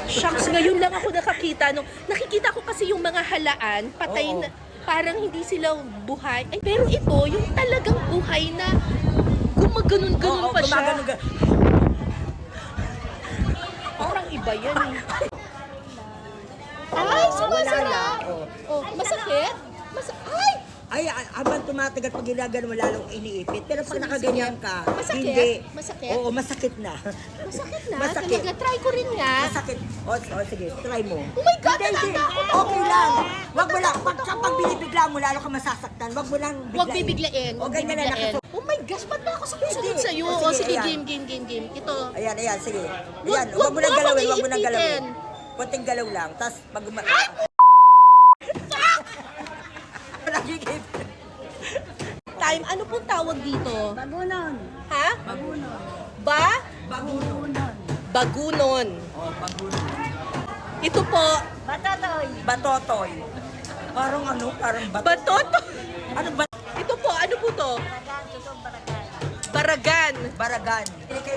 Shucks, ngayon lang ako nakakita. Nakikita ko kasi yung mga halaan, patay na, parang hindi sila buhay. Ay, pero ito, yung talagang buhay na gumaganon-ganon pa siya. Parang iba yan eh. Ay, sumasarap! Oh, masakit? Ay, habang tumatagal pag ginagano mo lalong iniipit. Pero pag nakaganyan ka, Masakit? hindi. Masakit? Oo, masakit na. Masakit na? Masakit. Talaga, try ko rin nga. Masakit. O, sige, try mo. Oh my God, Hindi. Okay lang. Wag mo lang. Pag binibigla mo, lalo ka masasaktan. Wag mo lang biglain. Huwag bibiglain. O, ganyan na nakasunod. Oh my gosh, ba't ba ako sumusunod Hindi. sa'yo? O, O sige, sige, ayan. game. Ito. Ayan, sige. Ayan, Wag wag mo nang mo galawin, akong wag mo nang galawin. iipitin. Konting galaw lang. Tapos, pag Time, ano pong tawag dito? Bagunon. Ha? Bagunon. bagunon. Bagunon. Oh, bagunon. Ito po, Batatoy. Batotoy. Parang parang batoto. Ano ba? Ito po, ano po to? Baragan. Tutong baragan. Baragan. Baragan.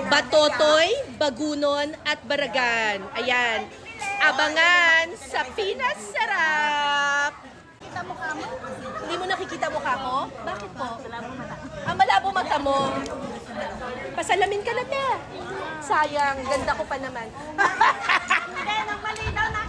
Batotoy, bagunon, at baragan. Ayan. Abangan sa Pinas Sarap. Kita mo ka mo? Hindi mo nakikita mukha ko? Bakit po? Malabo mata. Malabo mata mo. Pasalamin ka na, te. Sayang, ganda ko pa naman. Hindi, nang malinaw na